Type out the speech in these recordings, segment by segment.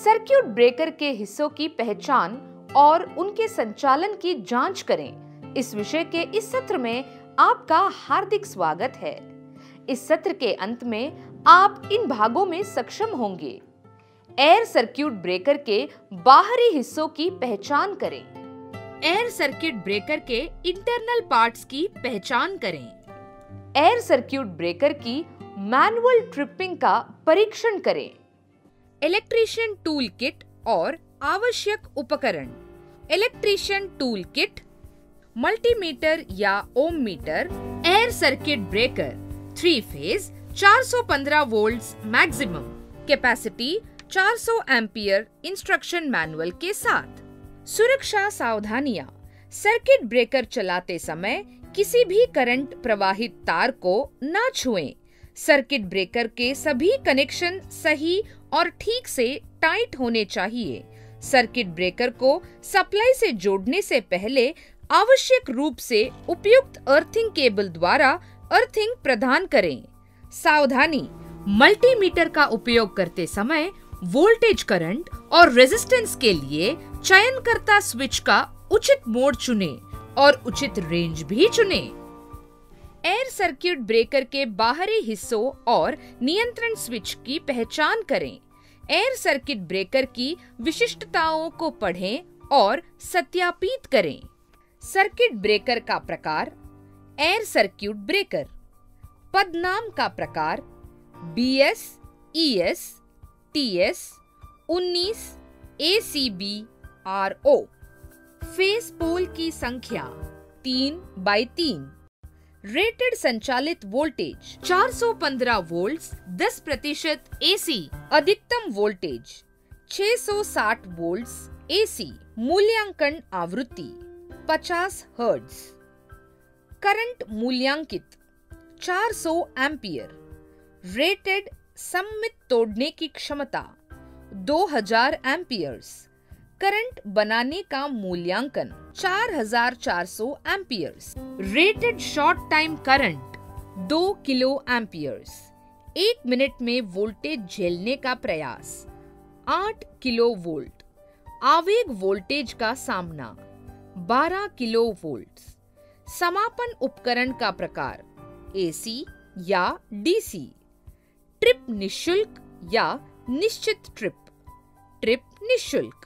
Circuit breaker के हिस्सों की पहचान और उनके संचालन की जांच करें। इस विषय के इस सत्र में आपका हार्दिक स्वागत है। इस सत्र के अंत में आप इन भागों में सक्षम होंगे। एयर सर्किट ब्रेकर के बाहरी हिस्सों की पहचान करें। एयर सर्किट ब्रेकर के इंटरनल पार्ट्स की पहचान करें। एयर सर्किट ब्रेकर की मैनुअल ट्रिपिंग का परीक्षण करें। इलेक्ट्रीशियन टूल किट और आवश्यक उपकरण। इलेक्ट्रीशियन टूल किट, मल्टीमीटर या ohm meter, air circuit breaker 3 phase 415 volts maximum, capacity 400 ampere instruction manual के साथ। सुरक्षा सावधानियां। सर्किट ब्रेकर चलाते समय किसी भी करंट प्रवाहित तार को न छुएं। सर्किट ब्रेकर के सभी कनेक्शन सही और ठीक से टाइट होने चाहिए। सर्किट ब्रेकर को सप्लाई से जोड़ने से पहले आवश्यक रूप से उपयुक्त अर्थिंग केबल द्वारा अर्थिंग प्रदान करें। सावधानी, मल्टीमीटर का उपयोग करते समय वोल्टेज, करंट और रेजिस्टेंस के लिए चयनकर्ता स्विच का उचित मोड चुनें और उचित रेंज भी चुनें। एयर सर्किट ब्रेकर के बाहरी हिस्सों और नियंत्रण स्विच की पहचान करें। एयर सर्किट ब्रेकर की विशिष्टताओं को पढ़ें और सत्यापित करें। सर्किट ब्रेकर का प्रकार। Air circuit breaker. पदनाम का प्रकार BS, ES, TS, 19, ACB, RO। Phase pole की संख्या 3x3। रेटेड संचालित वोल्टेज 415 वोल्ट्स 10% AC। अधिकतम वोल्टेज 660 वोल्ट्स AC। मूल्यांकन आवृत्ति 50 हर्ट्ज। करंट मूल्यांकित 400 एम्पियर। रेटेड सममित तोड़ने की क्षमता 2000 एम्पियर्स। करंट बनाने का मूल्यांकन 4400 amperes. Rated short time current 2 kilo amperes. 1 minute में वोल्टेज झेलने का प्रयास 8 किलो वोल्ट। आवेग वोल्टेज का सामना 12 किलो वोल्ट। समापन उपकरण का प्रकार AC या DC। ट्रिप निशुल्क या निश्चित ट्रिप। ट्रिप निशुल्क।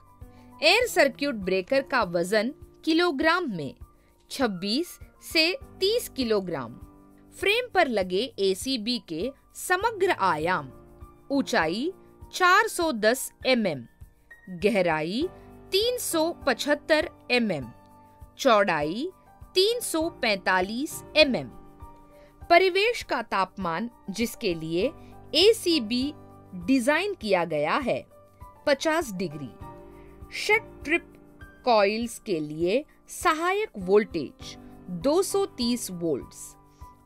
एयर सर्किट ब्रेकर का वजन किलोग्राम में 26 से 30 किलोग्राम। फ्रेम पर लगे ACB के समग्र आयाम। ऊंचाई 410 mm, गहराई 375 mm, चौड़ाई 345 mm। परिवेश का तापमान जिसके लिए ACB डिजाइन किया गया है 50 डिग्री। शट ट्रिप कॉइल्स के लिए सहायक voltage 230 volts.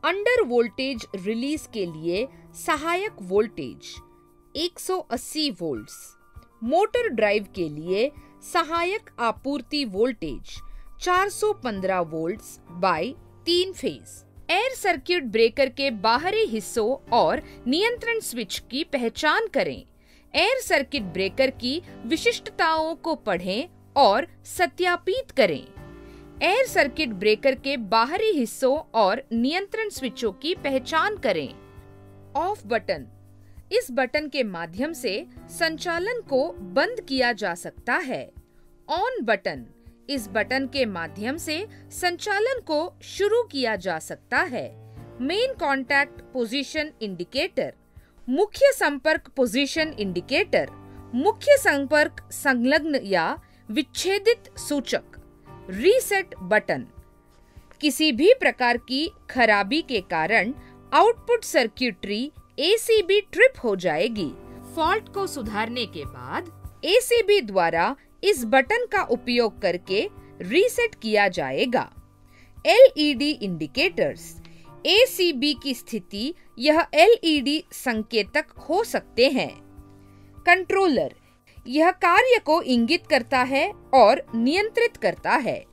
Under voltage release के लिए सहायक वोल्टेज 180 वोल्ट्स। मोटर ड्राइव के लिए सहायक आपूर्ति voltage 415 volts by 3 phase. Air circuit breaker के बाहरी हिस्सों और नियंत्रण स्विच की पहचान करें। एयर सर्किट ब्रेकर की विशिष्टताओं को पढ़ें और सत्यापित करें। एयर सर्किट ब्रेकर के बाहरी हिस्सों और नियंत्रण स्विचों की पहचान करें। Off button. इस बटन के माध्यम से संचालन को बंद किया जा सकता है। On button. इस बटन के माध्यम से संचालन को शुरू किया जा सकता है। Main contact position indicator. मुख्य संपर्क पोजीशन इंडिकेटर। मुख्य संपर्क संलग्न या विच्छेदित सूचक। Reset button. किसी भी प्रकार की खराबी के कारण आउटपुट सर्किटरी ACB ट्रिप हो जाएगी। फॉल्ट को सुधारने के बाद ACB द्वारा इस बटन का उपयोग करके रीसेट किया जाएगा। LED indicators. ACB की स्थिति यह LED संकेतक हो सकते हैं। कंट्रोलर। यह कार्य को इंगित करता है और नियंत्रित करता है।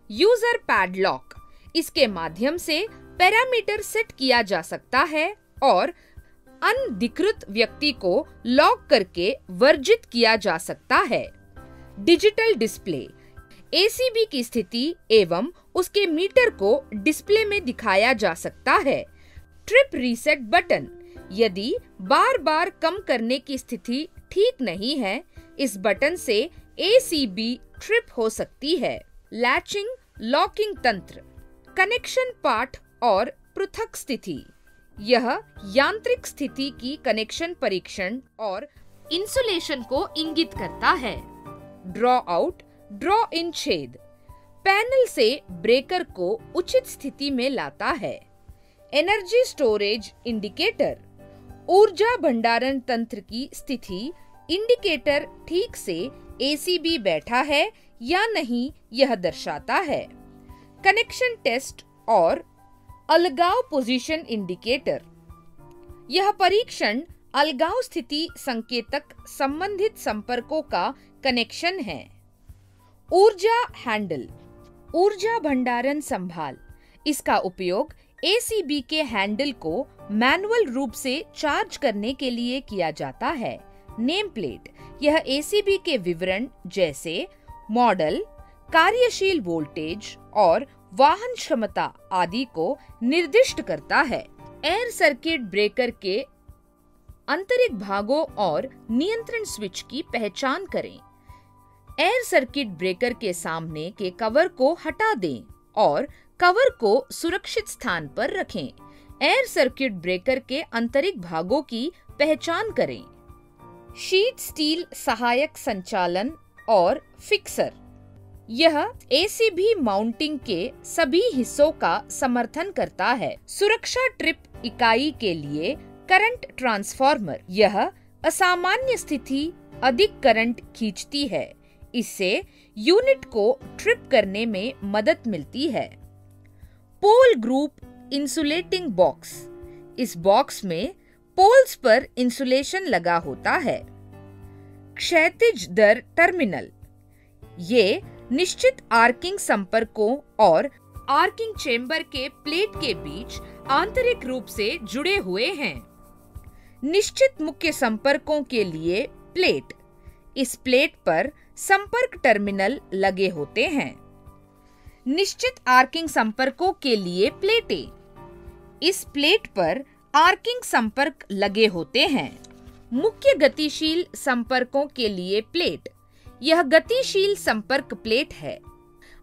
User padlock. इसके माध्यम से पैरामीटर सेट किया जा सकता है और अनधिकृत व्यक्ति को लॉक करके वर्जित किया जा सकता है। डिजिटल डिस्प्ले एसीबी की स्थिति एवं उसके मीटर को डिस्प्ले में दिखाया जा सकता है। ट्रिप रीसेट बटन यदि बार बार कम करने की स्थिति ठीक नहीं है, इस बटन से एसीबी ट्रिप हो सकती है। लैचिंग लॉकिंग तंत्र, कनेक्शन पाठ और पृथक स्थिति, यह यांत्रिक स्थिति की कनेक्शन परीक्षण और इंसुलेशन को इंगित करता है। ड्रॉ आउट ड्रॉ इन छेद, पैनल से ब्रेकर को उचित स्थिति में लाता है। एनर्जी स्टोरेज इंडिकेटर, ऊर्जा भंडारण तंत्र की स्थिति, इंडिकेटर ठीक से एसीबी बैठा है या नहीं यह दर्शाता है। कनेक्शन टेस्ट और अलगाव पोजीशन इंडिकेटर, यह परीक्षण अलगाव स्थिति संकेतक संबंधित संपर्कों का कनेक्शन है। ऊर्जा हैंडल, ऊर्जा भंडारण संभाल, इसका उपयोग एसीबी के हैंडल को मैनुअल रूप से चार्ज करने के लिए किया जाता है। नेम प्लेट, यह एसीबी के विवरण जैसे मॉडल, कार्यशील वोल्टेज और वाहन क्षमता आदि को निर्दिष्ट करता है। एयर सर्किट ब्रेकर के आंतरिक भागों और नियंत्रण स्विच की पहचान करें। एयर सर्किट ब्रेकर के सामने के कवर को हटा दें और कवर को सुरक्षित स्थान पर रखें। एयर सर्किट ब्रेकर के आंतरिक भागों की पहचान करें। शीट स्टील सहायक संचालन और फिक्सर, यह एसीबी माउंटिंग के सभी हिस्सों का समर्थन करता है। सुरक्षा ट्रिप इकाई के लिए करंट ट्रांसफार्मर, यह असामान्य स्थिति अधिक करंट खींचती है। इससे यूनिट को ट्रिप करने में मदद मिलती है। पोल ग्रुप इंसुलेटिंग बॉक्स, इस बॉक्स में पोल्स पर इंसुलेशन लगा होता है। क्षैतिज दर टर्मिनल, ये निश्चित आर्किंग संपर्कों और आर्किंग चेंबर के प्लेट के बीच आंतरिक रूप से जुड़े हुए हैं। निश्चित मुख्य संपर्कों के लिए प्लेट, इस प्लेट पर संपर्क टर्मिनल लगे होते हैं। निश्चित आर्किंग संपर्कों के लिए प्लेटें, इस प्लेट पर आर्किंग संपर्क लगे होते हैं। मुख्य गतिशील संपर्कों के लिए प्लेट, यह गतिशील संपर्क प्लेट है।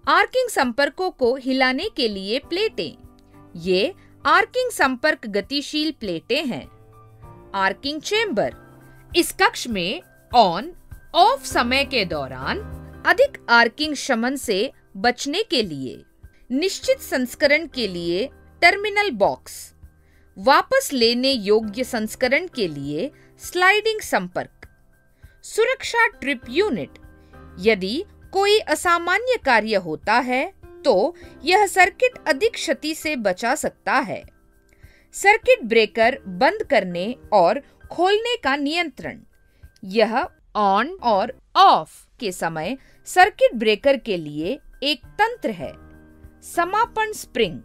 आर्किंग संपर्कों को हिलाने के लिए प्लेटें, ये आर्किंग संपर्क गतिशील प्लेटें हैं। आर्किंग चेंबर, इस कक्ष में ऑन ऑफ समय के दौरान अधिक आर्किंग शमन से बचने के लिए। निश्चित संस्करण के लिए टर्मिनल बॉक्स, वापस लेने योग्य संस्करण के लिए स्लाइडिंग संपर्क। सुरक्षा ट्रिप यूनिट, यदि कोई असामान्य कार्य होता है तो यह सर्किट अधिक क्षति से बचा सकता है। सर्किट ब्रेकर बंद करने और खोलने का नियंत्रण, यह ऑन और ऑफ के समय सर्किट ब्रेकर के लिए एक तंत्र है। समापन स्प्रिंग,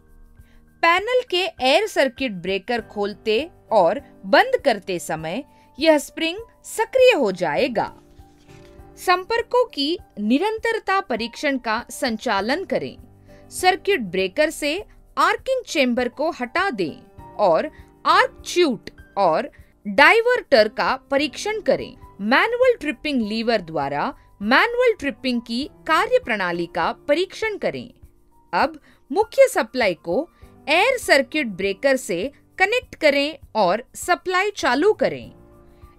पैनल के एयर सर्किट ब्रेकर खोलते और बंद करते समय यह स्प्रिंग सक्रिय हो जाएगा। संपर्कों की निरंतरता परीक्षण का संचालन करें। सर्किट ब्रेकर से आर्किंग चेंबर को हटा दें और आर्क च्यूट और डाइवर्टर का परीक्षण करें। मैनुअल ट्रिपिंग लीवर द्वारा मैनुअल ट्रिपिंग की कार्यप्रणाली का परीक्षण करें। अब मुख्य सप्लाई को एयर सर्किट ब्रेकर से कनेक्ट करें और सप्लाई चालू करें।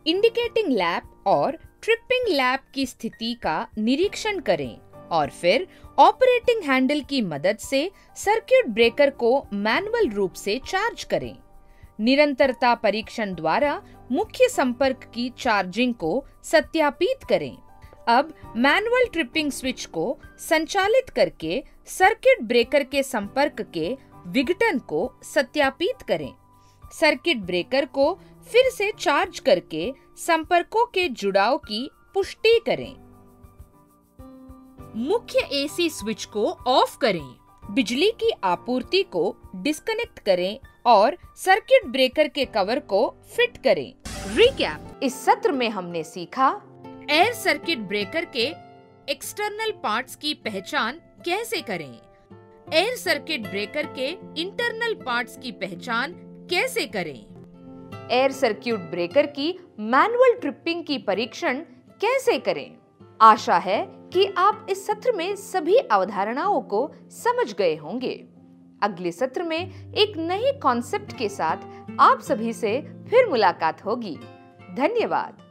इंडिकेटिंग लैंप और ट्रिपिंग लैंप की स्थिति का निरीक्षण करें और फिर ऑपरेटिंग हैंडल की मदद से सर्किट ब्रेकर को मैनुअल रूप से चार्ज करें। निरंतरता परीक्षण द्वारा मुख्य संपर्क की चार्जिंग को सत्यापित करें। अब मैनुअल ट्रिपिंग स्विच को संचालित करके सर्किट ब्रेकर के संपर्क के विघटन को सत्यापित करें। सर्किट ब्रेकर को फिर से चार्ज करके संपर्कों के जुड़ाव की पुष्टि करें। मुख्य एसी स्विच को ऑफ करें। बिजली की आपूर्ति को डिस्कनेक्ट करें और सर्किट ब्रेकर के कवर को फिट करें। रिकैप, इस सत्र में हमने सीखा एयर सर्किट ब्रेकर के एक्सटर्नल पार्ट्स की पहचान कैसे करें, एयर सर्किट ब्रेकर के इंटरनल पार्ट्स की पहचान कैसे करें, एयर सर्किट ब्रेकर की मैनुअल ट्रिपिंग की परीक्षण कैसे करें। आशा है कि आप इस सत्र में सभी अवधारणाओं को समझ गए होंगे। अगले सत्र में एक नए कॉन्सेप्ट के साथ आप सभी से फिर मुलाकात होगी। धन्यवाद।